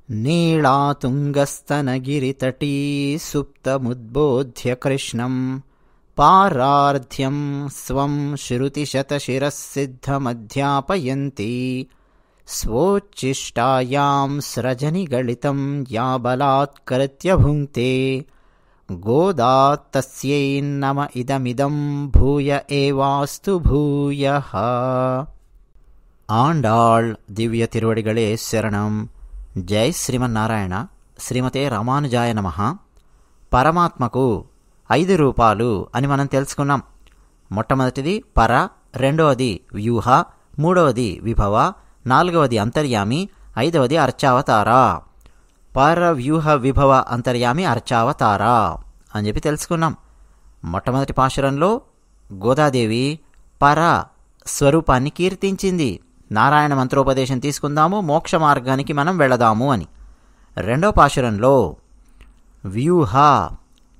నీళాతుంగస్తనగిరితటీ సుప్తముద్బోధ్య కృష్ణం పారార్ధ్యం స్వం శృతిశతశిరఃసిద్ధమధ్యాపయంతి స్వోచ్ఛిష్టాయాం స్రజనిగళితం యా బలాత్కృత్య భుంక్తే గోదా తస్యై నమ ఇదమిదం భూయ ఏవాస్తు భూయః. ఆండాళ్ దివ్య తిరువడిగళే శరణం. జై శ్రీమన్నారాయణ. శ్రీమతే రామానుజాయ నమః. పరమాత్మకు 5 రూపాలు అని మనం తెలుసుకున్నాం. మొట్టమొదటిది పర, రెండవది వ్యూహ, మూడవది విభవ, నాలుగవది అంతర్యామి, ఐదవది అర్చావతార. పర, వ్యూహ, విభవ, అంతర్యామి, అర్చావతార అని చెప్పి తెలుసుకున్నాం. మొట్టమొదటి పాశురంలో గోదాదేవి పర స్వరూపాన్ని కీర్తించింది. నారాయణ మంత్రోపదేశం తీసుకుందాము, మోక్ష మార్గానికి మనం వెళదాము అని. రెండవ పాశురంలో వ్యూహ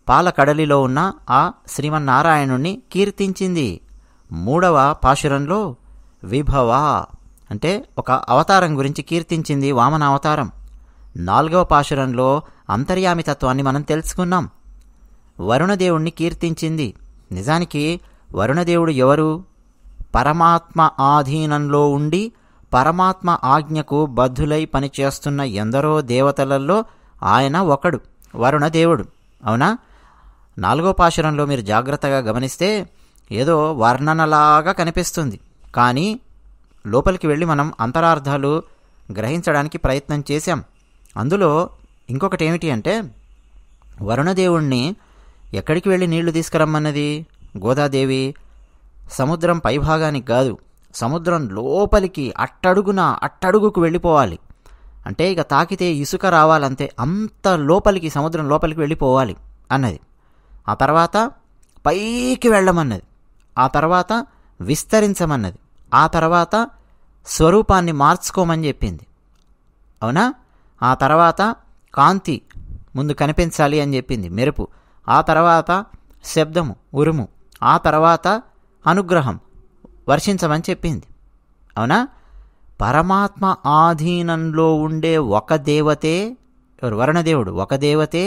పాలకడలిలో ఉన్న ఆ శ్రీమన్నారాయణుణ్ణి కీర్తించింది. మూడవ పాశురంలో విభవ అంటే ఒక అవతారం గురించి కీర్తించింది, వామన అవతారం. నాలుగవ పాశురంలో అంతర్యామి తత్వాన్ని మనం తెలుసుకున్నాం. వరుణదేవుణ్ణి కీర్తించింది. నిజానికి వరుణదేవుడు ఎవరు? పరమాత్మ ఆధీనంలో ఉండి పరమాత్మ ఆజ్ఞకు బద్ధులై పనిచేస్తున్న ఎందరో దేవతలలో ఆయన ఒకడు, వరుణదేవుడు. అవునా? నాలుగో పాశురంలో మీరు జాగ్రత్తగా గమనిస్తే ఏదో వర్ణనలాగా కనిపిస్తుంది, కానీ లోపలికి వెళ్ళి మనం అంతరార్థాలు గ్రహించడానికి ప్రయత్నం చేశాం. అందులో ఇంకొకటి ఏమిటి అంటే, వరుణదేవుణ్ణి ఎక్కడికి వెళ్ళి నీళ్లు తీసుకురమ్మన్నది గోదాదేవి? సముద్రం పైభాగానికి కాదు, సముద్రం లోపలికి అట్టడుగుకు వెళ్ళిపోవాలి. అంటే ఇక తాకితే ఇసుక రావాలంతే, అంత లోపలికి, సముద్రం లోపలికి వెళ్ళిపోవాలి అన్నది. ఆ తర్వాత పైకి వెళ్ళమన్నది, ఆ తర్వాత విస్తరించమన్నది, ఆ తర్వాత స్వరూపాన్ని మార్చుకోమని చెప్పింది. అవునా? ఆ తర్వాత కాంతి ముందు కనిపించాలి అని చెప్పింది, మెరుపు. ఆ తర్వాత శబ్దము, ఉరుము. ఆ తర్వాత అనుగ్రహం, వర్షించమని చెప్పింది. అవునా? పరమాత్మ ఆధీనంలో ఉండే ఒక దేవతే, వరుణదేవుడు ఒక దేవతే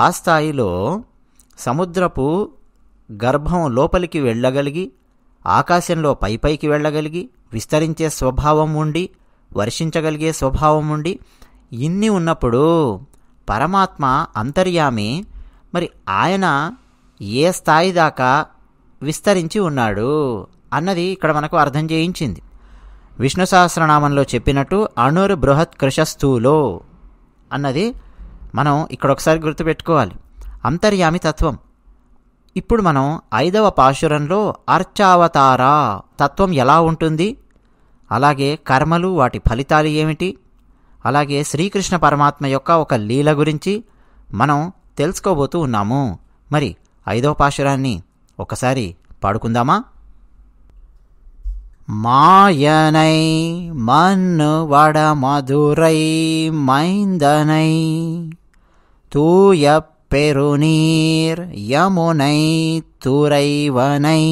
ఆ స్థాయిలో సముద్రపు గర్భం లోపలికి వెళ్ళగలిగి, ఆకాశంలో పైకి వెళ్ళగలిగి, విస్తరించే స్వభావం ఉండి, వర్షించగలిగే స్వభావం ఉండి, ఇన్ని ఉన్నప్పుడు పరమాత్మ అంతర్యామి మరి ఆయన ఏ స్థాయి దాకా విస్తరించి ఉన్నాడు అన్నది ఇక్కడ మనకు అర్థం చేయించింది. విష్ణు సహస్రనామంలో చెప్పినట్టు అణుర్ బృహత్ కృశస్థూలో అన్నది మనం ఇక్కడ ఒకసారి గుర్తుపెట్టుకోవాలి, అంతర్యామి తత్వం. ఇప్పుడు మనం 5వ పాశురంలో అర్చావతార తత్వం ఎలా ఉంటుంది, అలాగే కర్మలు, వాటి ఫలితాలు ఏమిటి, అలాగే శ్రీకృష్ణ పరమాత్మ యొక్క ఒక లీల గురించి మనం తెలుసుకోబోతూ ఉన్నాము. మరి 5వ పాశురాన్ని ఒకసారి పాడుకుందామా? మాయనై మన్ను వడ మధురై మైందనై తూయ பெருநீர் யமுனை துறைவனை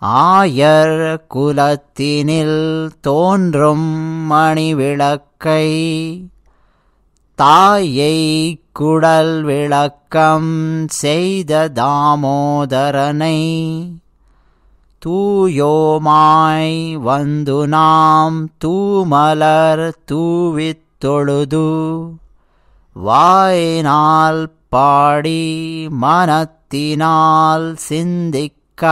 ஆயர் குலத்தினில் தோன்றும் மணிவிளக்கை தாயை குடல் விளக்கம் செய்த தாமோதரனை தூயோமாய் வந்து நாம் தூமலர் தூவித் தொழுது வாயினால் பாடி மனத்தினால் சிந்திக்க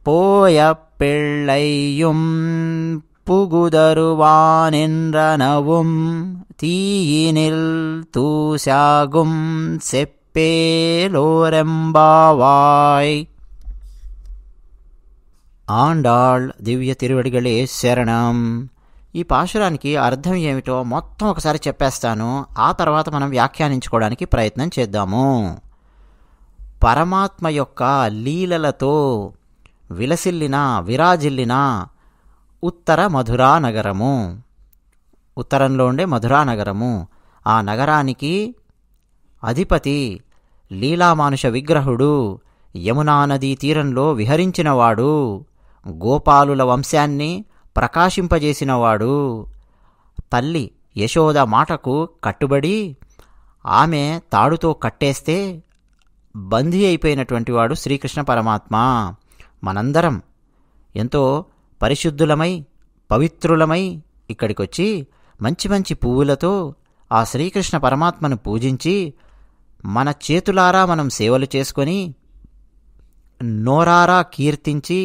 போய பிள்ளையும் புகுதருவானென்றனவும் தீயினில் தூசாகும் செப்பேலோரெம்பாவாய். ఆండాళ్ దివ్య తిరువడిగళే శరణం. ఈ పాశురానికి అర్థం ఏమిటో మొత్తం ఒకసారి చెప్పేస్తాను, ఆ తర్వాత మనం వ్యాఖ్యానించుకోవడానికి ప్రయత్నం చేద్దాము. పరమాత్మ యొక్క లీలలతో విలసిల్లిన, విరాజిల్లిన ఉత్తర మధురా నగరము, ఉత్తరంలో ఉండే మధురా నగరము, ఆ నగరానికి అధిపతి లీలామానుష విగ్రహుడు, యమునా నదీ తీరంలో విహరించినవాడు, గోపాలుల వంశాన్ని ప్రకాశింపజేసినవాడు, తల్లి యశోద మాటకు కట్టుబడి ఆమె తాడుతో కట్టేస్తే బందీ అయిపోయినటువంటి వాడు శ్రీకృష్ణ పరమాత్మ. మనందరం ఎంతో పరిశుద్ధులమై పవిత్రులమై ఇక్కడికొచ్చి మంచి మంచి పువ్వులతో ఆ శ్రీకృష్ణ పరమాత్మను పూజించి మన చేతులారా మనం సేవలు చేసుకొని నోరారా కీర్తించి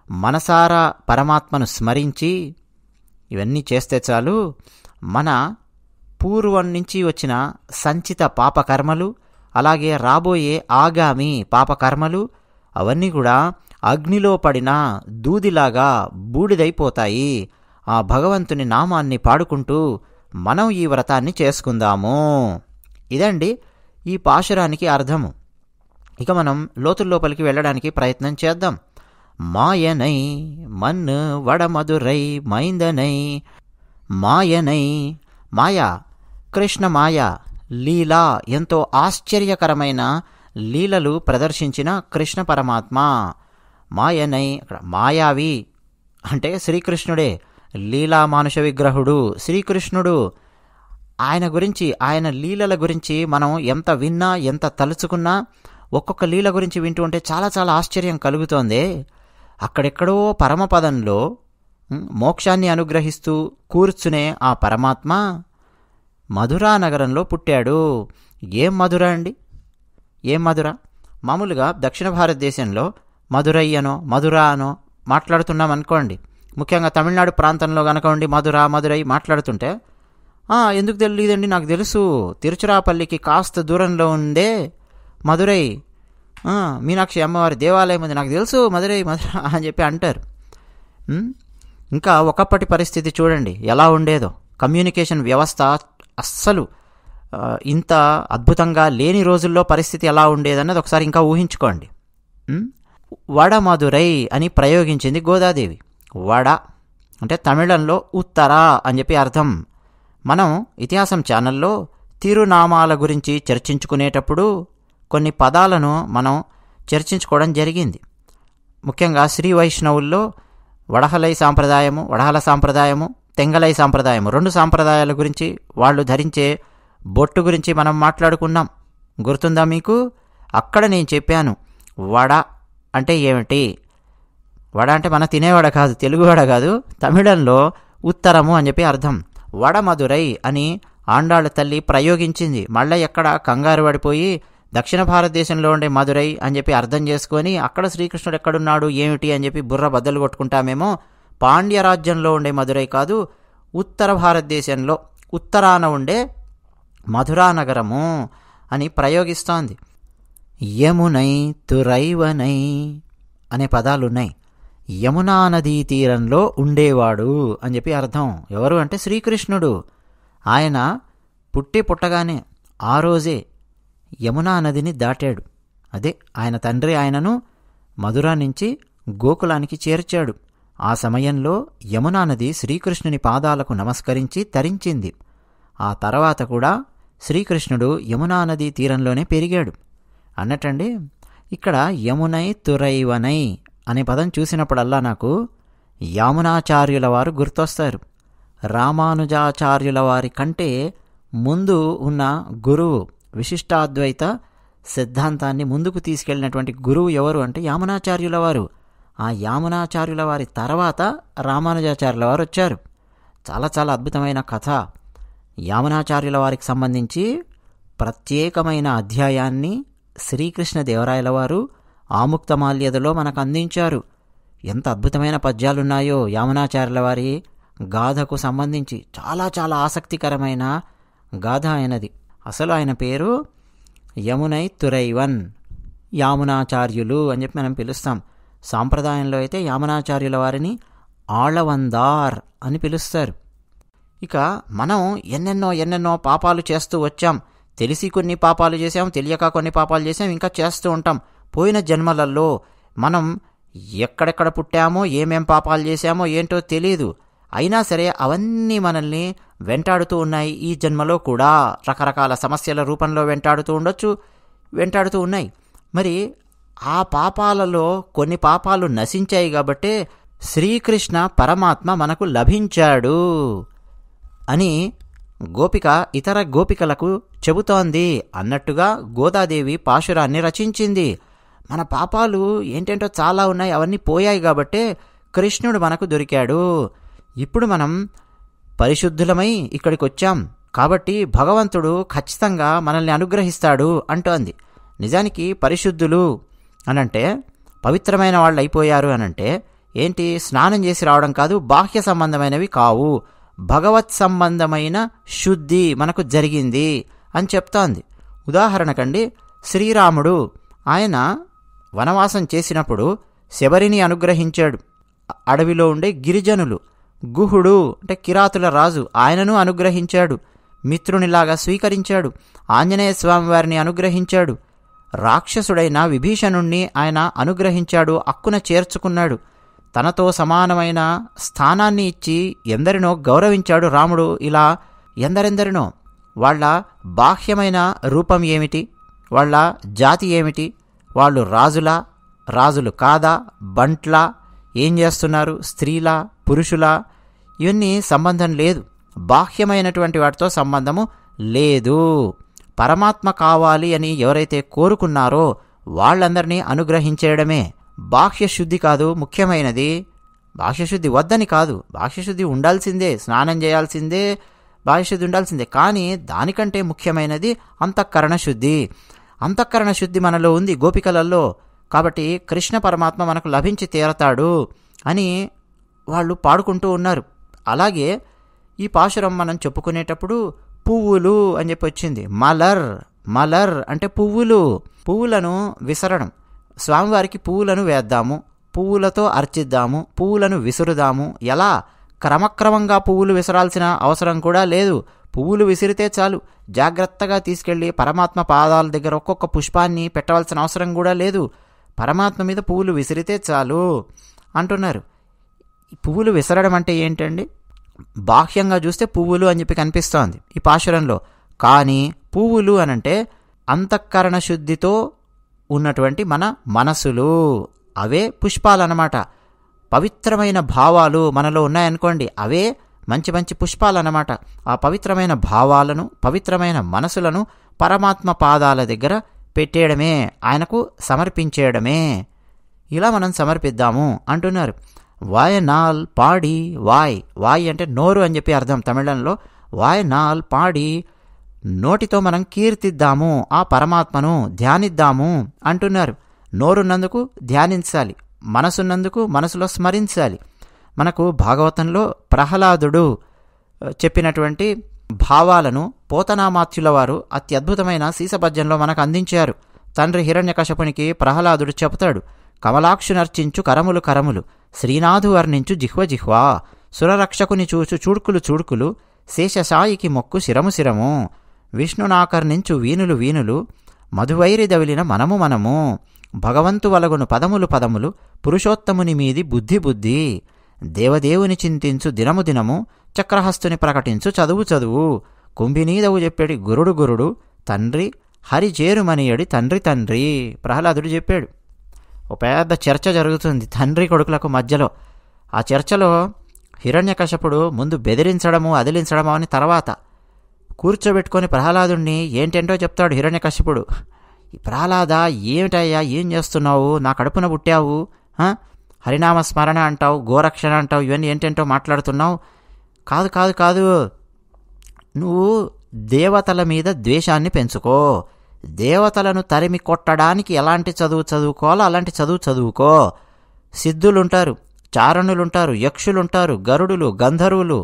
మనసారా పరమాత్మను స్మరించి ఇవన్నీ చేస్తే చాలు మన పూర్వం నుంచి వచ్చిన సంచిత పాపకర్మలు అలాగే రాబోయే ఆగామి పాపకర్మలు అవన్నీ కూడా అగ్నిలో పడిన దూదిలాగా బూడిదైపోతాయి. ఆ భగవంతుని నామాన్ని పాడుకుంటూ మనం ఈ వ్రతాన్ని చేసుకుందాము. ఇదండి ఈ పాశురానికి అర్థము. ఇక మనం లోతుల్లోపలికి వెళ్ళడానికి ప్రయత్నం చేద్దాం. మాయనై మన్ను వడమధురై మైందనై. మాయనై మాయా, కృష్ణ మాయ లీలా, ఎంతో ఆశ్చర్యకరమైన లీలలు ప్రదర్శించిన కృష్ణ పరమాత్మ. మాయనై అక్కడ మాయావి అంటే శ్రీకృష్ణుడే, లీలా మానుష విగ్రహుడు శ్రీకృష్ణుడు. ఆయన గురించి, ఆయన లీలల గురించి మనం ఎంత విన్నా ఎంత తలుచుకున్నా ఒక్కొక్క లీల గురించి వింటూ ఉంటే చాలా చాలా ఆశ్చర్యం కలుగుతోంది. అక్కడెక్కడో పరమపదంలో మోక్షాన్ని అనుగ్రహిస్తూ కూర్చునే ఆ పరమాత్మ మధురా నగరంలో పుట్టాడు. ఏం మధుర అండి, ఏం మధుర? మామూలుగా దక్షిణ భారతదేశంలో మధురై అనో మధురా అనో మాట్లాడుతున్నాం అనుకోండి. ముఖ్యంగా తమిళనాడు ప్రాంతంలో కనుక ఉండి మధురై మాట్లాడుతుంటే ఎందుకు తెలియదండి, నాకు తెలుసు, తిరుచిరాపల్లికి కాస్త దూరంలో ఉండే మధురై మీనాక్షి అమ్మవారి దేవాలయం ఉంది, నాకు తెలుసు మధురై అని చెప్పి అంటారు. ఇంకా ఒకప్పటి పరిస్థితి చూడండి ఎలా ఉండేదో. కమ్యూనికేషన్ వ్యవస్థ అస్సలు ఇంత అద్భుతంగా లేని రోజుల్లో పరిస్థితి ఎలా ఉండేదన్నది ఒకసారి ఇంకా ఊహించుకోండి. వడమధురై అని ప్రయోగించింది గోదాదేవి. వడ అంటే తమిళంలో ఉత్తర అని చెప్పి అర్థం. మనం ఇతిహాసం ఛానల్లో తిరునామాల గురించి చర్చించుకునేటప్పుడు కొన్ని పదాలను మనం చర్చించుకోవడం జరిగింది. ముఖ్యంగా శ్రీ వైష్ణవుల్లో వడహలై సాంప్రదాయము, వడహల సాంప్రదాయము, తెంగలై సాంప్రదాయము, 2 సాంప్రదాయాల గురించి, వాళ్ళు ధరించే బొట్టు గురించి మనం మాట్లాడుకున్నాం. గుర్తుందా మీకు? అక్కడ నేను చెప్పాను వడ అంటే ఏమిటి. వడ అంటే మన తినేవాడ కాదు, తెలుగు వడ కాదు, తమిళంలో ఉత్తరము అని చెప్పి అర్థం. వడమధురై అని ఆండాళ్ళ తల్లి ప్రయోగించింది. మళ్ళీ ఎక్కడ కంగారు పడిపోయి దక్షిణ భారతదేశంలో ఉండే మధురై అని చెప్పి అర్థం చేసుకొని అక్కడ శ్రీకృష్ణుడు ఎక్కడున్నాడు ఏమిటి అని చెప్పి బుర్ర బద్దలు కొట్టుకుంటామేమో. పాండ్యరాజ్యంలో ఉండే మధురై కాదు, ఉత్తర భారతదేశంలో ఉత్తరాన ఉండే మధురా నగరము అని ప్రయోగిస్తోంది. యమునై తురైవనై అనే పదాలున్నాయి. యమునా నదీ తీరంలో ఉండేవాడు అని చెప్పి అర్థం. ఎవరు అంటే శ్రీకృష్ణుడు. ఆయన పుట్టగానే ఆ రోజే యమునా నదిని దాటాడు. అదే ఆయన తండ్రి ఆయనను మధురా నుంచి గోకులానికి చేర్చాడు. ఆ సమయంలో యమునా నది శ్రీకృష్ణుని పాదాలకు నమస్కరించి తరించింది. ఆ తర్వాత కూడా శ్రీకృష్ణుడు యమునా నదీ తీరంలోనే పెరిగాడు అన్నట్టండి. ఇక్కడ యమునై తురైవనై అనే పదం చూసినప్పుడల్లా నాకు యామునాచార్యుల వారు గుర్తొస్తారు. రామానుజాచార్యుల వారి కంటే ముందు ఉన్న గురువు, విశిష్టాద్వైత సిద్ధాంతాన్ని ముందుకు తీసుకెళ్ళినటువంటి గురువు ఎవరు అంటే యామునాచార్యుల వారు. ఆ యామునాచార్యుల వారి తర్వాత రామానుజాచార్యుల వారు వచ్చారు. చాలా చాలా అద్భుతమైన కథ. యామునాచార్యుల వారికి సంబంధించి ప్రత్యేకమైన అధ్యాయాన్ని శ్రీకృష్ణదేవరాయల వారు ఆముక్తమాల్యదలో మనకు అందించారు. ఎంత అద్భుతమైన పద్యాలున్నాయో యామునాచార్యుల వారి గాథకు సంబంధించి. చాలా చాలా ఆసక్తికరమైన గాథ ఆయనది. అసలు ఆయన పేరు యమునై తురైవన్, యామునాచార్యులు అని చెప్పి మనం పిలుస్తాం. సాంప్రదాయంలో అయితే యామునాచార్యుల వారిని ఆళవందార్ అని పిలుస్తారు. ఇక మనం ఎన్నెన్నో పాపాలు చేస్తూ వచ్చాం. తెలిసి కొన్ని పాపాలు చేసాం, తెలియక కొన్ని పాపాలు చేసాం, ఇంకా చేస్తూ ఉంటాం. పోయిన జన్మలలో మనం ఎక్కడెక్కడ పుట్టామో, ఏమేం పాపాలు చేశామో ఏంటో తెలియదు. అయినా సరే అవన్నీ మనల్ని వెంటాడుతూ ఉన్నాయి. ఈ జన్మలో కూడా రకరకాల సమస్యల రూపంలో వెంటాడుతూ ఉన్నాయి. మరి ఆ పాపాలలో కొన్ని పాపాలు నశించాయి కాబట్టే శ్రీకృష్ణ పరమాత్మ మనకు లభించాడు. అని గోపిక ఇతర గోపికలకు చెబుతోంది అన్నట్టుగా గోదాదేవి పాశురాన్ని రచించింది. మన పాపాలు ఏంటంటో చాలా ఉన్నాయి, అవన్నీ పోయాయి కాబట్టే కృష్ణుడు మనకు దొరికాడు. ఇప్పుడు మనం పరిశుద్ధులమై ఇక్కడికి వచ్చాం కాబట్టి భగవంతుడు ఖచ్చితంగా మనల్ని అనుగ్రహిస్తాడు అంటోంది. నిజానికి పరిశుద్ధులు అనంటే పవిత్రమైన వాళ్ళు అయిపోయారు అనంటే ఏంటి, స్నానం చేసి రావడం కాదు, బాహ్య సంబంధమైనవి కావు, భగవత్ సంబంధమైన శుద్ధి మనకు జరిగింది అని చెప్తోంది. ఉదాహరణకండి, శ్రీరాముడు ఆయన వనవాసం చేసినప్పుడు శబరిని అనుగ్రహించాడు. అడవిలో ఉండే గిరిజనులు, గుహుడు అంటే కిరాతుల రాజు, ఆయనను అనుగ్రహించాడు, మిత్రునిలాగా స్వీకరించాడు. ఆంజనేయ స్వామి వారిని అనుగ్రహించాడు. రాక్షసుడైన విభీషణుణ్ణి ఆయన అనుగ్రహించాడు, అక్కున చేర్చుకున్నాడు. తనతో సమానమైన స్థానాన్ని ఇచ్చి ఎందరినో గౌరవించాడు రాముడు. ఇలా ఎందరెందరినో. వాళ్ళ బాహ్యమైన రూపం ఏమిటి, వాళ్ళ జాతి ఏమిటి, వాళ్ళు రాజులా, రాజులు కాదా, బంట్లా, ఏం చేస్తున్నారు, స్త్రీలా, పురుషులా, ఇవన్నీ సంబంధం లేదు. బాహ్యమైనటువంటి వాటితో సంబంధము లేదు. పరమాత్మ కావాలి అని ఎవరైతే కోరుకున్నారో వాళ్ళందరినీ అనుగ్రహించేయడమే. బాహ్యశుద్ధి కాదు ముఖ్యమైనది. బాహ్యశుద్ధి వద్దని కాదు, బాహ్యశుద్ధి ఉండాల్సిందే, స్నానం చేయాల్సిందే, బాహ్యశుద్ధి ఉండాల్సిందే. కానీ దానికంటే ముఖ్యమైనది అంతఃకరణ శుద్ధి. అంతఃకరణ శుద్ధి మనలో ఉంది, గోపికలలో. కాబట్టి కృష్ణ పరమాత్మ మనకు లభించి తీరతాడు అని వాళ్ళు పాడుకుంటూ ఉన్నారు. అలాగే ఈ పాశురం మనం చెప్పుకునేటప్పుడు పువ్వులు అని చెప్పి వచ్చింది. మలర్, మలర్ అంటే పువ్వులు, పువ్వులను విసరడం. స్వామివారికి పువ్వులను వేద్దాము, పువ్వులతో అర్చిద్దాము, పువ్వులను విసురుదాము. ఎలా? క్రమక్రమంగా పువ్వులు విసరాల్సిన అవసరం కూడా లేదు. పువ్వులు విసిరితే చాలు. జాగ్రత్తగా తీసుకెళ్ళి పరమాత్మ పాదాల దగ్గర ఒక్కొక్క పుష్పాన్ని పెట్టవలసిన అవసరం కూడా లేదు. పరమాత్మ మీద పువ్వులు విసిరితే చాలు అంటున్నారు. పువ్వులు విసరడం అంటే ఏంటండి? బాహ్యంగా చూస్తే పువ్వులు అని చెప్పి కనిపిస్తోంది ఈ పాశురంలో. కానీ పువ్వులు అనంటే అంతఃకరణ శుద్ధితో ఉన్నటువంటి మన మనసులు, అవే పుష్పాలన్నమాట. పవిత్రమైన భావాలు మనలో ఉన్నాయనుకోండి, అవే మంచి మంచి పుష్పాలన్నమాట. ఆ పవిత్రమైన భావాలను, పవిత్రమైన మనసులను పరమాత్మ పాదాల దగ్గర పెట్టేయడమే, ఆయనకు సమర్పించేయడమే. ఇలా మనం సమర్పిద్దాము అంటున్నారు. వాయనాల్ పాడి, వాయ్, వాయ్ అంటే నోరు అని చెప్పి అర్థం తమిళంలో. వాయనాల్ పాడి, నోటితో మనం కీర్తిద్దాము, ఆ పరమాత్మను ధ్యానిద్దాము అంటున్నారు. నోరున్నందుకు ధ్యానించాలి, మనసున్నందుకు మనసులో స్మరించాలి. మనకు భాగవతంలో ప్రహ్లాదుడు చెప్పినటువంటి భావాలను పోతనామాత్యుల వారు అత్యద్భుతమైన సీసపద్యంలో మనకు అందించారు. తండ్రి హిరణ్యకశపునికి ప్రహ్లాదుడు చెబుతాడు, కమలాక్షునర్చించు కరములు కరములు, శ్రీనాథు వర్ణించు జిహ్వ జిహ్వా, సురరక్షకుని చూచు చూడ్కులు చూడ్కులు, శేషసాయికి మొక్కు శిరము శిరము, విష్ణునాకర్ణించు వీనులు వీనులు, మధువైరి దవిలిన మనము మనము, భగవంతు వలగును పదములు పదములు, పురుషోత్తముని మీది బుద్ధి బుద్ధి, దేవదేవుని చింతించు దినము దినము, చక్రహస్తుని ప్రకటించు చదువు చదువు, కుంభినీదవు చెప్పేడి గురుడు గురుడు, తండ్రి హరి చేరుమనియడి తండ్రి తండ్రి. ప్రహ్లాదుడు చెప్పాడు. ఒక పెద్ద చర్చ జరుగుతుంది తండ్రి కొడుకులకు మధ్యలో. ఆ చర్చలో హిరణ్యకశపుడు ముందు బెదిరించడము అదిలించడము అని తర్వాత కూర్చోబెట్టుకొని ప్రహ్లాదుణ్ణి ఏంటేంటో చెప్తాడు హిరణ్యకశపుడు. ఈ ప్రహ్లాద, ఏమిటయ్యా, ఏం చేస్తున్నావు, నా కడుపున పుట్టావు, హరినామ స్మరణ అంటావు, గోరక్షణ అంటావు, ఇవన్నీ ఏంటేంటో మాట్లాడుతున్నావు. కాదు కాదు కాదు, నువ్వు దేవతల మీద ద్వేషాన్ని పెంచుకో, దేవతలను తరిమి కొట్టడానికి ఎలాంటి చదువు చదువుకోవాలో అలాంటి చదువు చదువుకో. సిద్ధులుంటారు, చారణులుంటారు, యక్షులుంటారు, గరుడులు, గంధర్వులు,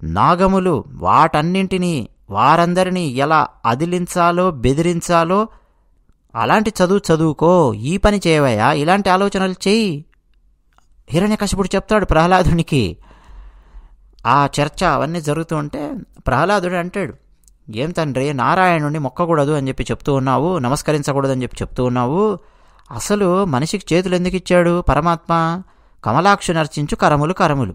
నాగములు, వాటన్నింటినీ వారందరినీ ఎలా అదిలించాలో బెదిరించాలో అలాంటి చదువు చదువుకో. ఈ పని చేయవయ్యా, ఇలాంటి ఆలోచనలు చెయ్యి హిరణ్యకశపుడు చెప్తాడు ప్రహ్లాదునికి. ఆ చర్చ అవన్నీ జరుగుతూ ఉంటే ప్రహ్లాదుడు అంటాడు, ఏం తండ్రి, నారాయణుడిని మొక్కకూడదు అని చెప్పి చెప్తూ ఉన్నావు, నమస్కరించకూడదు అని చెప్పి చెప్తూ ఉన్నావు. అసలు మనిషికి చేతులు ఎందుకు ఇచ్చాడు పరమాత్మ? కమలాక్షుని అర్చించు కరములు కరములు,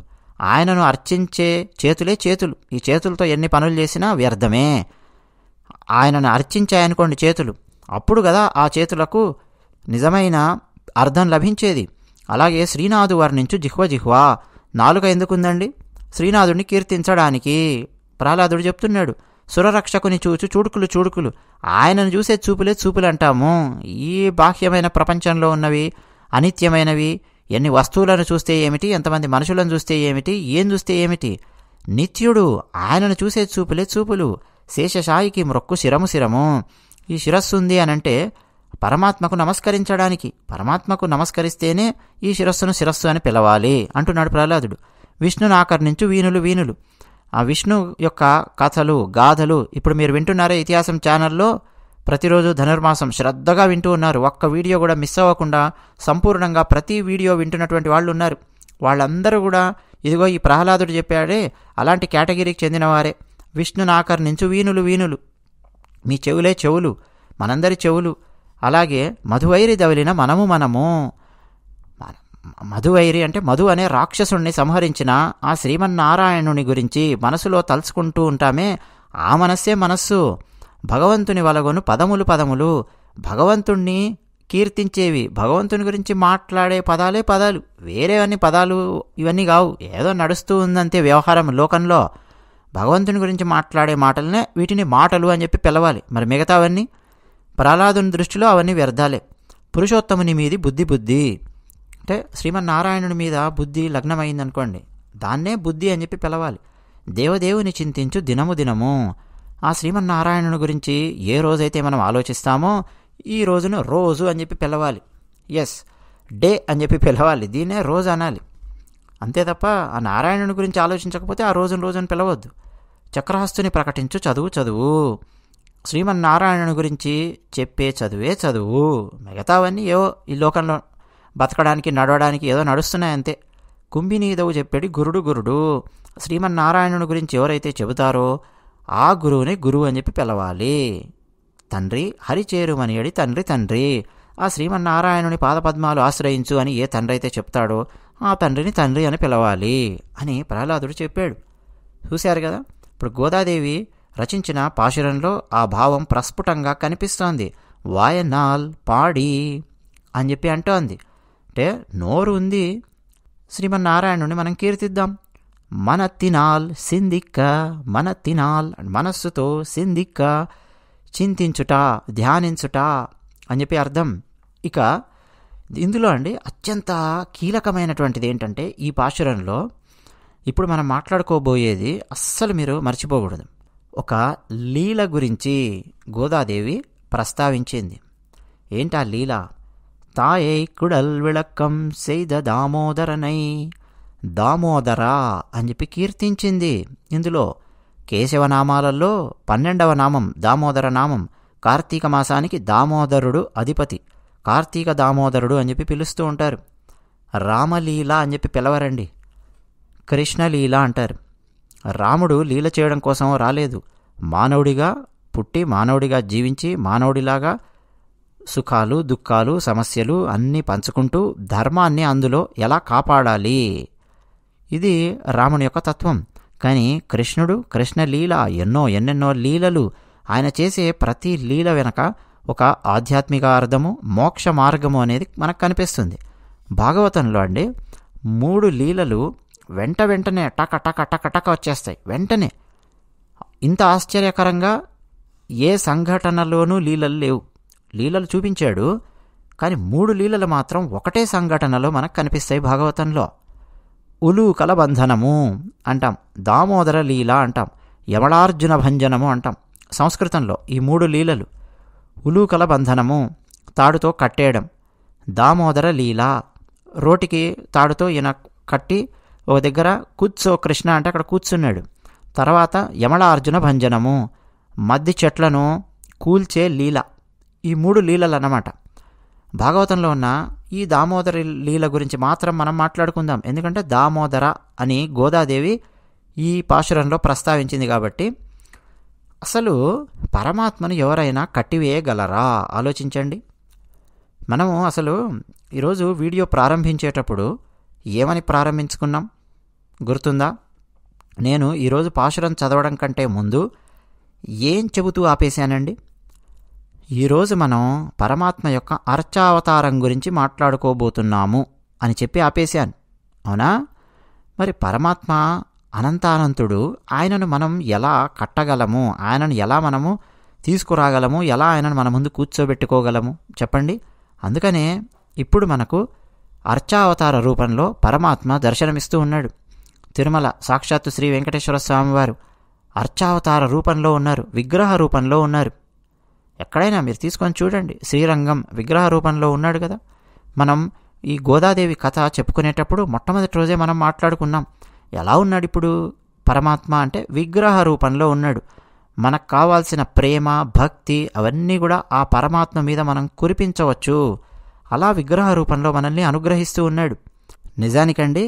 ఆయనను అర్చించే చేతులే చేతులు. ఈ చేతులతో ఎన్ని పనులు చేసినా వ్యర్థమే. ఆయనను అర్చించాయనుకోండి చేతులు, అప్పుడు కదా ఆ చేతులకు నిజమైన అర్థం లభించేది. అలాగే శ్రీనాథు వర్ణించు జిహ్వ జిహ్వా, నాలుక ఎందుకుందండి? శ్రీనాథుడిని కీర్తించడానికి. ప్రహ్లాదుడు చెప్తున్నాడు, సురరక్షకుని చూచు చూడుకులు చూడుకులు, ఆయనను చూసే చూపులే చూపులు అంటాము. ఈ బాహ్యమైన ప్రపంచంలో ఉన్నవి అనిత్యమైనవి, ఎన్ని వస్తువులను చూస్తే ఏమిటి, ఎంతమంది మనుషులను చూస్తే ఏమిటి, ఏం చూస్తే ఏమిటి, నిత్యుడు ఆయనను చూసే చూపులే చూపులు. శేషశాయికి మ్రొక్కు శిరము శిరము. ఈ శిరస్సు ఉంది అనంటే పరమాత్మకు నమస్కరించడానికి, పరమాత్మకు నమస్కరిస్తేనే ఈ శిరస్సును శిరస్సు అని పిలవాలి అంటున్నాడు ప్రహ్లాదుడు. విష్ణును ఆకర్ణించు వీణులు వీణులు. ఆ విష్ణు యొక్క కథలు గాథలు ఇప్పుడు మీరు వింటున్నారే ఇతిహాసం ఛానల్లో, ప్రతిరోజు ధనుర్మాసం శ్రద్ధగా వింటూ ఉన్నారు. ఒక్క వీడియో కూడా మిస్ అవ్వకుండా సంపూర్ణంగా ప్రతి వీడియో వింటున్నటువంటి వాళ్ళు ఉన్నారు. వాళ్ళందరూ కూడా ఇదిగో ఈ ప్రహ్లాదుడు చెప్పాడే అలాంటి కేటగిరీకి చెందినవారే. విష్ణును ఆకర్ణించు వీణులు వీణులు. మీ చెవులే చెవులు, మనందరి చెవులు. అలాగే మధువైరి దవలిన మనము మనము. మధువైరి అంటే మధు అనే రాక్షసుణ్ణి సంహరించిన ఆ శ్రీమన్నారాయణుని గురించి మనసులో తలుచుకుంటూ ఉంటామే, ఆ మనస్సే మనస్సు. భగవంతుని వలగొను పదములు పదములు. భగవంతుణ్ణి కీర్తించేవి, భగవంతుని గురించి మాట్లాడే పదాలే పదాలు. వేరేవన్నీ పదాలు ఇవన్నీ కావు. ఏదో నడుస్తూ ఉందంతే వ్యవహారం లోకంలో. భగవంతుని గురించి మాట్లాడే మాటలనే వీటిని మాటలు అని చెప్పి పిలవాలి. మరి మిగతావన్నీ ప్రహ్లాదుని దృష్టిలో అవన్నీ వ్యర్థాలే. పురుషోత్తముని మీది బుద్ధి బుద్ధి అంటే శ్రీమన్నారాయణుడి మీద బుద్ధి లగ్నమైందనుకోండి, దాన్నే బుద్ధి అని చెప్పి పిలవాలి. దేవదేవుని చింతించు దినము దినము. ఆ శ్రీమన్నారాయణుని గురించి ఏ రోజైతే మనం ఆలోచిస్తామో ఈ రోజును రోజు అని చెప్పి పిలవాలి. ఎస్, డే అని చెప్పి పిలవాలి. దీన్నే రోజు అనాలి. అంతే తప్ప ఆ నారాయణుని గురించి ఆలోచించకపోతే ఆ రోజును రోజును పిలవద్దు. చక్రహస్తుని ప్రకటించు చదువు చదువు. శ్రీమన్నారాయణుని గురించి చెప్పే చదువే చదువు. మిగతావన్నీ ఏవో ఈ లోకంలో బతకడానికి నడవడానికి ఏదో నడుస్తున్నాయి అంతే. కుంభినీదవు చెప్పేది గురుడు గురుడు. శ్రీమన్నారాయణుని గురించి ఎవరైతే చెబుతారో ఆ గురువుని గురువు అని చెప్పి పిలవాలి. తండ్రి హరిచేరుమనియడి తండ్రి తండ్రి. ఆ శ్రీమన్నారాయణుని పాదపద్మాలు ఆశ్రయించు అని ఏ తండ్రి అయితే చెప్తాడో ఆ తండ్రిని తండ్రి అని పిలవాలి అని ప్రహ్లాదుడు చెప్పాడు. చూశారు కదా, ఇప్పుడు గోదాదేవి రచించిన పాశురంలో ఆ భావం ప్రస్ఫుటంగా కనిపిస్తోంది. వాయనాల్ పాడి అని చెప్పి అంటోంది. అంటే నోరు ఉంది, శ్రీమన్నారాయణుని మనం కీర్తిద్దాం. మన తినాల్ సిందిక్క, మన తినాల్ మనస్సుతో సిందిక్క, చింతించుట ధ్యానించుట అని చెప్పి అర్థం. ఇక ఇందులో అండి అత్యంత కీలకమైనటువంటిది ఏంటంటే ఈ పాశురంలో ఇప్పుడు మనం మాట్లాడుకోబోయేది అస్సలు మీరు మర్చిపోకూడదు. ఒక లీల గురించి గోదాదేవి ప్రస్తావించింది. ఏంటా లీల? తాయై కుడల్ విళక్కం సెయ్ద దామోదరనై. దామోదర అని చెప్పి కీర్తించింది. ఇందులో కేశవనామాలలో 12వ నామం దామోదర నామం. కార్తీక మాసానికి దామోదరుడు అధిపతి, కార్తీక దామోదరుడు అని చెప్పి పిలుస్తూ ఉంటారు. రామలీల అని చెప్పి పిలవరండి, కృష్ణలీల అంటారు. రాముడు లీల చేయడం కోసం రాలేదు. మానవుడిగా పుట్టి మానవుడిగా జీవించి మానవుడిలాగా సుఖాలు దుఃఖాలు సమస్యలు అన్నీ పంచుకుంటూ ధర్మాన్ని అందులో ఎలా కాపాడాలి, ఇది రాముని యొక్క తత్వం. కానీ కృష్ణుడు కృష్ణలీల ఎన్నెన్నో లీలలు. ఆయన చేసే ప్రతి లీల వెనక ఒక ఆధ్యాత్మిక అర్థము, మోక్ష మార్గము అనేది మనకు కనిపిస్తుంది. భాగవతంలో అండి 3 లీలలు వెంటనే టక టక టక టక వచ్చేస్తాయి వెంటనే. ఇంత ఆశ్చర్యకరంగా ఏ సంఘటనలోనూ లీలలు లేవు. లీలలు చూపించాడు, కానీ 3 లీలలు మాత్రం ఒకటే సంఘటనలో మనకు కనిపిస్తాయి భాగవతంలో. ఉలూకల బంధనము అంటాం, దామోదర లీల అంటాం, యమళార్జున భంజనము అంటాం సంస్కృతంలో. ఈ 3 లీలలు ఉలూకల బంధనము, తాడుతో కట్టేయడం. దామోదర లీల, రోటికి తాడుతో ఈయన కట్టి ఓ దగ్గర కూర్చో కృష్ణ అంటే అక్కడ కూర్చున్నాడు. తర్వాత యమళార్జున భంజనము, మద్ది చెట్లను కూల్చే లీల. ఈ 3 లీలలు అన్నమాట. భాగవతంలో ఉన్న ఈ దామోదర లీల గురించి మాత్రం మనం మాట్లాడుకుందాం. ఎందుకంటే దామోదర అని గోదాదేవి ఈ పాశురంలో ప్రస్తావించింది కాబట్టి. అసలు పరమాత్మను ఎవరైనా కట్టివేయగలరా? ఆలోచించండి. మనము అసలు ఈరోజు వీడియో ప్రారంభించేటప్పుడు ఏమని ప్రారంభించుకున్నాం గుర్తుందా? నేను ఈరోజు పాశురం చదవడం కంటే ముందు ఏం చెబుతూ ఆపేశానండి? ఈరోజు మనం పరమాత్మ యొక్క అర్చావతారం గురించి మాట్లాడుకోబోతున్నాము అని చెప్పి ఆపేశాను, అవునా? మరి పరమాత్మ అనంతానంతుడు. ఆయనను మనం ఎలా కట్టగలము, ఆయనను ఎలా మనము తీసుకురాగలము, ఎలా ఆయనను మన ముందు కూర్చోబెట్టుకోగలము చెప్పండి. అందుకనే ఇప్పుడు మనకు అర్చావతార రూపంలో పరమాత్మ దర్శనమిస్తూ ఉన్నాడు. తిరుమల సాక్షాత్తు శ్రీ వెంకటేశ్వర స్వామివారు అర్చావతార రూపంలో ఉన్నారు, విగ్రహ రూపంలో ఉన్నారు. ఎక్కడైనా మీరు తీసుకొని చూడండి, శ్రీరంగం విగ్రహ రూపంలో ఉన్నాడు కదా. మనం ఈ గోదాదేవి కథ చెప్పుకునేటప్పుడు మొట్టమొదటి రోజే మనం మాట్లాడుకున్నాం, ఎలా ఉన్నాడు ఇప్పుడు పరమాత్మ అంటే విగ్రహ రూపంలో ఉన్నాడు. మనకు కావాల్సిన ప్రేమ, భక్తి అవన్నీ కూడా ఆ పరమాత్మ మీద మనం కురిపించవచ్చు. అలా విగ్రహ రూపంలో మనల్ని అనుగ్రహిస్తూ ఉన్నాడు. నిజానికండి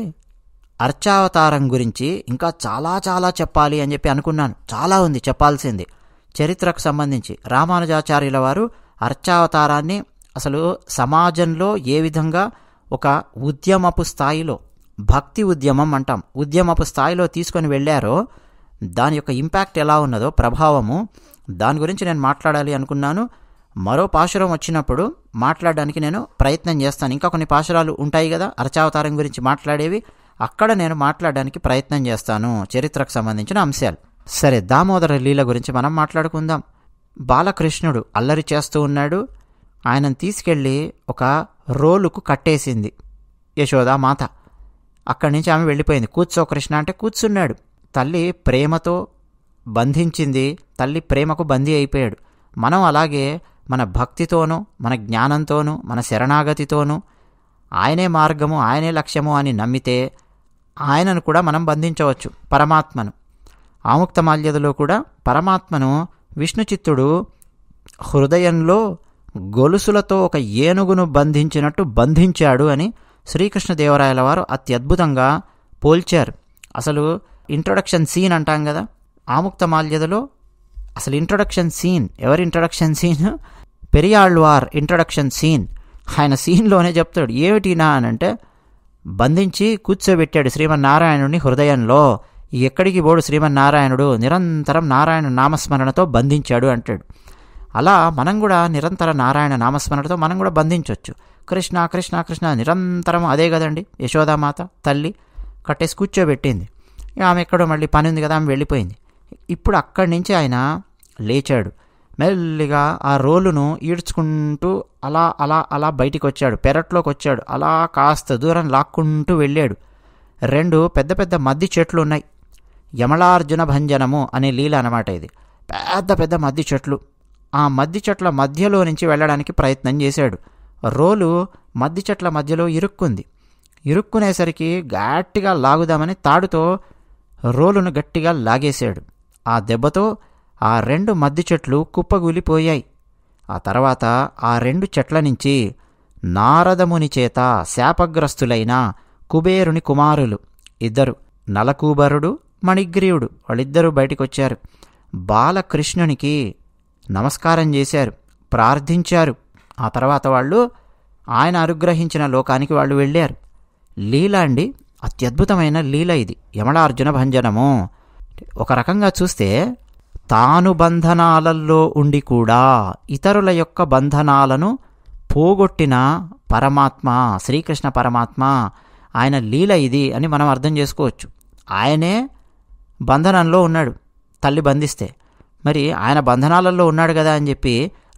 అర్చావతారం గురించి ఇంకా చాలా చాలా చెప్పాలి అని చెప్పి అనుకున్నాను. చాలా ఉంది చెప్పాల్సింది చరిత్రకు సంబంధించి. రామానుజాచార్యుల వారు అర్చావతారాన్ని అసలు సమాజంలో ఏ విధంగా ఒక ఉద్యమపు స్థాయిలో, భక్తి ఉద్యమం అంటాం, ఉద్యమపు స్థాయిలో తీసుకొని వెళ్ళారో దాని యొక్క ఇంపాక్ట్ ఎలా ఉన్నదో, ప్రభావము, దాని గురించి నేను మాట్లాడాలి అనుకున్నాను. మరో పాశురం వచ్చినప్పుడు మాట్లాడడానికి నేను ప్రయత్నం చేస్తాను. ఇంకా కొన్ని పాశురాలు ఉంటాయి కదా అర్చావతారం గురించి మాట్లాడేవి, అక్కడ నేను మాట్లాడడానికి ప్రయత్నం చేస్తాను చరిత్రకు సంబంధించిన అంశాలు. సరే, దామోదర లీల గురించి మనం మాట్లాడుకుందాం. బాలకృష్ణుడు అల్లరి చేస్తూ ఉన్నాడు. ఆయనను తీసుకెళ్ళి ఒక రోలుకు కట్టేసింది యశోదామాత. అక్కడి నుంచి ఆమె వెళ్ళిపోయింది. కూర్చో కృష్ణ అంటే కూర్చున్నాడు. తల్లి ప్రేమతో బంధించింది, తల్లి ప్రేమకు బందీ అయిపోయాడు. మనం అలాగే మన భక్తితోనూ, మన జ్ఞానంతోనూ, మన శరణాగతితోనూ ఆయనే మార్గము, ఆయనే లక్ష్యము అని నమ్మితే ఆయనను కూడా మనం బంధించవచ్చు, పరమాత్మను. ఆముక్తమాల్యదలో కూడా పరమాత్మను విష్ణుచిత్తుడు హృదయంలో గొలుసులతో ఒక ఏనుగును బంధించినట్టు బంధించాడు అని శ్రీకృష్ణదేవరాయల వారు అత్యద్భుతంగా పోల్చారు. అసలు ఇంట్రొడక్షన్ సీన్ అంటాం కదా ఆముక్తమాల్యదలో, అసలు ఇంట్రొడక్షన్ సీన్, ఎవరి introduction scene? Periyalwar introduction scene. ఆయన సీన్లోనే చెప్తాడు, ఏమిటినా అని అంటే, బంధించి కూర్చోబెట్టాడు శ్రీమన్నారాయణుడిని హృదయంలో. ఎక్కడికి పోడు శ్రీమన్నారాయణుడు, నిరంతరం నారాయణ నామస్మరణతో బంధించాడు అంటాడు. అలా మనం కూడా నిరంతర నారాయణ నామస్మరణతో మనం కూడా బంధించవచ్చు. కృష్ణ కృష్ణ కృష్ణ నిరంతరం అదే కదండి. యశోదామాత తల్లి కట్టేసి కూర్చోబెట్టింది. ఆమె ఎక్కడో మళ్ళీ పని ఉంది కదా, ఆమె వెళ్ళిపోయింది. ఇప్పుడు అక్కడి నుంచి ఆయన లేచాడు. మెల్లిగా ఆ రోలును ఈడ్చుకుంటూ అలా అలా అలా బయటికి వచ్చాడు, పెరట్లోకి వచ్చాడు. అలా కాస్త దూరం లాక్కుంటూ వెళ్ళాడు. 2 పెద్ద పెద్ద మద్ది చెట్లు ఉన్నాయి. యమళార్జున భంజనము అనే లీల అన్నమాట ఇది. పెద్ద పెద్ద మద్ది చెట్లు. ఆ మద్ది చెట్ల మధ్యలో నుంచి వెళ్ళడానికి ప్రయత్నం చేశాడు. రోలు మద్ది చెట్ల మధ్యలో ఇరుక్కుంది. ఇరుక్కునేసరికి గట్టిగా లాగుదామని తాడుతో రోలును గట్టిగా లాగేశాడు. ఆ దెబ్బతో ఆ 2 మద్ది చెట్లు కుప్పగూలిపోయాయి. ఆ తర్వాత ఆ 2 చెట్ల నుంచి నారదముని చేత శాపగ్రస్తులైన కుబేరుని కుమారులు 2, నలకూబరుడు, మణిగ్రీవుడు, వాళ్ళిద్దరూ బయటికొచ్చారు. బాలకృష్ణునికి నమస్కారం చేశారు, ప్రార్థించారు. ఆ తర్వాత వాళ్ళు ఆయన అనుగ్రహించిన లోకానికి వాళ్ళు వెళ్ళారు. లీల అండి, అత్యద్భుతమైన లీల ఇది, యమళార్జున భంజనము. ఒక రకంగా చూస్తే తాను బంధనాలలో ఉండి కూడా ఇతరుల యొక్క బంధనాలను పోగొట్టిన పరమాత్మ శ్రీకృష్ణ పరమాత్మ, ఆయన లీల ఇది అని మనం అర్థం చేసుకోవచ్చు. ఆయనే బంధనంలో ఉన్నాడు, తల్లి బంధిస్తే. మరి ఆయన బంధనాలలో ఉన్నాడు కదా అని చెప్పి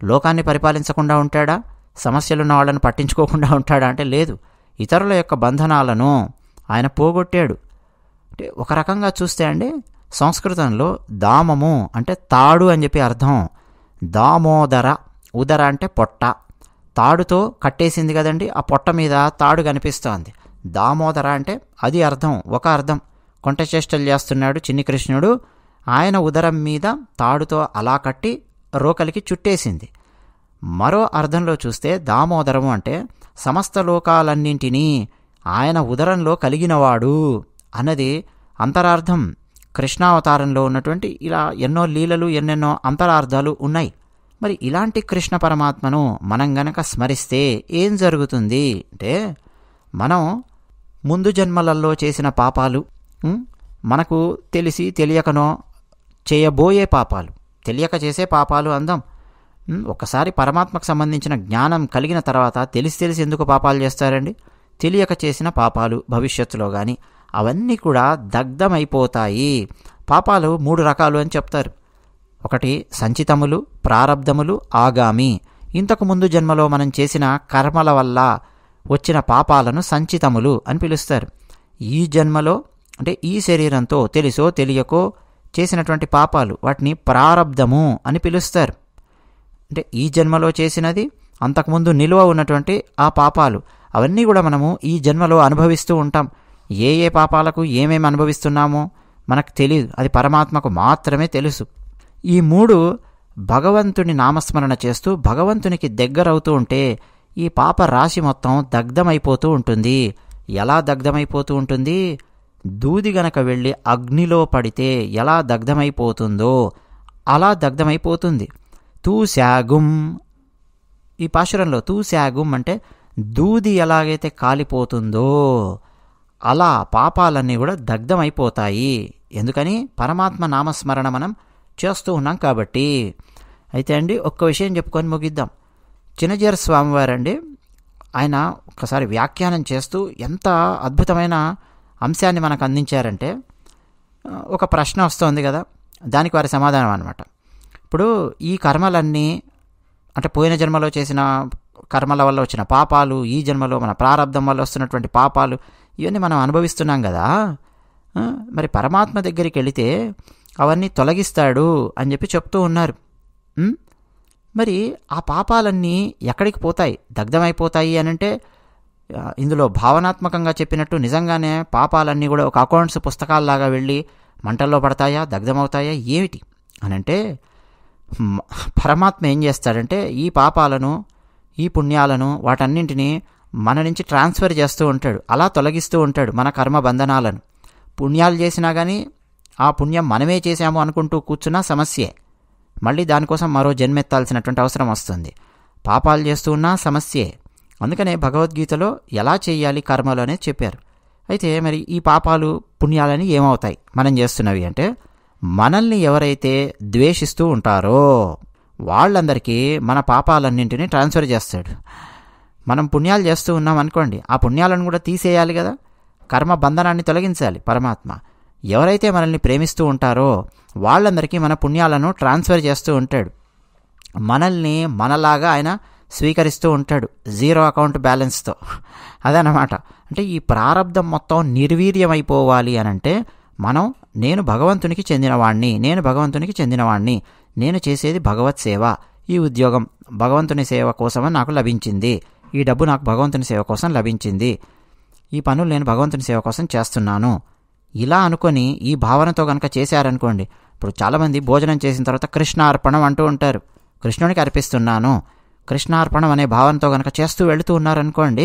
లోకాన్ని పరిపాలించకుండా ఉంటాడా? సమస్యలున్న వాళ్ళని పట్టించుకోకుండా ఉంటాడా అంటే లేదు. ఇతరుల యొక్క బంధనాలను ఆయన పోగొట్టాడు. అంటే ఒక రకంగా చూస్తే అండి, సంస్కృతంలో దామము అంటే తాడు అని చెప్పి అర్థం. దామోదర, ఉదర అంటే పొట్ట, తాడుతో కట్టేసింది కదండి, ఆ పొట్ట మీద తాడు కనిపిస్తోంది. దామోదర అంటే అది అర్థం, ఒక అర్థం. కొంట చేష్టలు చేస్తున్నాడు చిన్ని కృష్ణుడు, ఆయన ఉదరం మీద తాడుతో అలా కట్టి రోకలికి చుట్టేసింది. మరో అర్థంలో చూస్తే దామోదరము అంటే సమస్త లోకాలన్నింటినీ ఆయన ఉదరంలో కలిగినవాడు అన్నది అంతరార్థం. కృష్ణావతారంలో ఉన్నటువంటి ఇలా ఎన్నో లీలలు, ఎన్నెన్నో అంతరార్థాలు ఉన్నాయి. మరి ఇలాంటి కృష్ణ పరమాత్మను మనం గనక స్మరిస్తే ఏం జరుగుతుంది అంటే, మనం ముందు జన్మలలో చేసిన పాపాలు, మనకు తెలిసి తెలియకనో చేయబోయే పాపాలు, తెలియక చేసే పాపాలు అందాం. ఒకసారి పరమాత్మకు సంబంధించిన జ్ఞానం కలిగిన తర్వాత తెలిసి ఎందుకు పాపాలు చేస్తారండి? తెలియక చేసిన పాపాలు భవిష్యత్తులో కానీ, అవన్నీ కూడా దగ్ధమైపోతాయి. పాపాలు 3 రకాలు అని చెప్తారు. ఒకటి సంచితములు, ప్రారబ్ధములు, ఆగామి. ఇంతకు ముందు జన్మలో మనం చేసిన కర్మల వల్ల వచ్చిన పాపాలను సంచితములు అని పిలుస్తారు. ఈ జన్మలో అంటే ఈ శరీరంతో తెలుసో తెలియకో చేసినటువంటి పాపాలు వాటిని ప్రారబ్ధము అని పిలుస్తారు. అంటే ఈ జన్మలో చేసినది, అంతకుముందు నిలువ ఉన్నటువంటి ఆ పాపాలు అవన్నీ కూడా మనము ఈ జన్మలో అనుభవిస్తూ ఉంటాం. ఏ ఏ పాపాలకు ఏమేమి అనుభవిస్తున్నామో మనకు తెలియదు, అది పరమాత్మకు మాత్రమే తెలుసు. ఈ 3 భగవంతుని నామస్మరణ చేస్తూ భగవంతునికి దగ్గరవుతూ ఉంటే ఈ పాప రాశి మొత్తం దగ్ధమైపోతూ ఉంటుంది. ఎలా దగ్ధమైపోతూ ఉంటుంది? దూది గనక వెళ్ళి అగ్నిలో పడితే ఎలా దగ్ధమైపోతుందో అలా దగ్ధమైపోతుంది. తూశాగుం, ఈ పాశురంలో తూశాగుం అంటే దూది ఎలాగైతే కాలిపోతుందో అలా పాపాలన్నీ కూడా దగ్ధమైపోతాయి. ఎందుకని? పరమాత్మ నామస్మరణ మనం చేస్తూ ఉన్నాం కాబట్టి. అయితే అండి, ఒక్క విషయం చెప్పుకొని ముగిద్దాం. చిన్నజీర స్వామివారండి, ఆయన ఒకసారి వ్యాఖ్యానం చేస్తూ ఎంత అద్భుతమైన అంశాన్ని మనకు అందించారంటే, ఒక ప్రశ్న వస్తుంది కదా, దానికి వారి సమాధానం అన్నమాట. ఇప్పుడు ఈ కర్మలన్నీ అంటే పోయిన జన్మలో చేసిన కర్మల వల్ల వచ్చిన పాపాలు, ఈ జన్మలో మన ప్రారబ్ధం వల్ల వస్తున్నటువంటి పాపాలు, ఇవన్నీ మనం అనుభవిస్తున్నాం కదా. మరి పరమాత్మ దగ్గరికి వెళితే అవన్నీ తొలగిస్తాడు అని చెప్పి చెప్తూ ఉన్నారు. మరి ఆ పాపాలన్నీ ఎక్కడికి పోతాయి? దగ్ధమైపోతాయి అని అంటే ఇందులో భావనాత్మకంగా చెప్పినట్టు నిజంగానే పాపాలన్నీ కూడా ఒక అకౌంట్స్ పుస్తకాల్లాగా వెళ్ళి మంటల్లో పడతాయా, దగ్ధమవుతాయా, ఏమిటి అనంటే పరమాత్మ ఏం చేస్తాడంటే ఈ పాపాలను, ఈ పుణ్యాలను, వాటన్నింటినీ మన నుంచి ట్రాన్స్ఫర్ చేస్తూ ఉంటాడు. అలా తొలగిస్తూ ఉంటాడు మన కర్మ బంధనాలను. పుణ్యాలు చేసినా కానీ ఆ పుణ్యం మనమే చేశాము అనుకుంటూ కూర్చున్నా సమస్యే. మళ్ళీ దానికోసం మరో జన్మెత్తాల్సినటువంటి అవసరం వస్తుంది. పాపాలు చేస్తూ ఉన్నా సమస్యే. అందుకనే భగవద్గీతలో ఎలా చేయాలి కర్మలు అనేది చెప్పారు. అయితే మరి ఈ పాపాలు పుణ్యాలని ఏమవుతాయి మనం చేస్తున్నవి అంటే, మనల్ని ఎవరైతే ద్వేషిస్తూ ఉంటారో వాళ్ళందరికీ మన పాపాలన్నింటినీ ట్రాన్స్ఫర్ చేస్తాడు. మనం పుణ్యాలు చేస్తూ ఉన్నాం అనుకోండి, ఆ పుణ్యాలను కూడా తీసేయాలి కదా, కర్మ బంధనాన్ని తొలగించాలి పరమాత్మ. ఎవరైతే మనల్ని ప్రేమిస్తూ ఉంటారో వాళ్ళందరికీ మన పుణ్యాలను ట్రాన్స్ఫర్ చేస్తూ ఉంటాడు. మనల్ని మనలాగా ఆయన స్వీకరిస్తూ ఉంటాడు, 0 అకౌంట్ బ్యాలెన్స్తో. అదనమాట. అంటే ఈ ప్రారబ్ధం మొత్తం నిర్వీర్యమైపోవాలి అనంటే మనం నేను భగవంతునికి చెందినవాణ్ణి, నేను భగవంతునికి చెందినవాణ్ణి, నేను చేసేది భగవత్ సేవ, ఈ ఉద్యోగం భగవంతుని సేవ కోసమని నాకు లభించింది, ఈ డబ్బు నాకు భగవంతుని సేవ కోసం లభించింది, ఈ పనులు నేను భగవంతుని సేవ కోసం చేస్తున్నాను, ఇలా అనుకొని ఈ భావనతో కనుక చేశారనుకోండి. ఇప్పుడు చాలామంది భోజనం చేసిన తర్వాత కృష్ణార్పణం అంటూ ఉంటారు, కృష్ణునికి అర్పిస్తున్నాను, కృష్ణార్పణం అనే భావనతో కనుక చేస్తూ వెళుతూ ఉన్నారనుకోండి,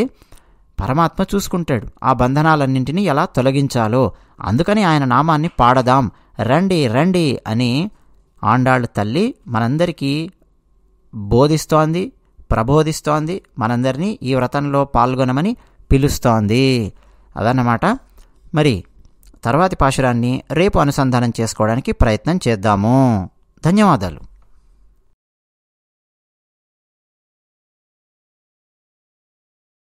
పరమాత్మ చూసుకుంటాడు ఆ బంధనాలన్నింటినీ ఎలా తొలగించాలో. అందుకని ఆయన నామాన్ని పాడదాం, రండి రండి అని ఆండాళ్ళు తల్లి మనందరికీ బోధిస్తోంది, ప్రబోధిస్తోంది, మనందరినీ ఈ వ్రతంలో పాల్గొనమని పిలుస్తోంది. అదన్నమాట. మరి తర్వాతి పాశురాన్ని రేపు అనుసంధానం చేసుకోవడానికి ప్రయత్నం చేద్దాము. ధన్యవాదాలు.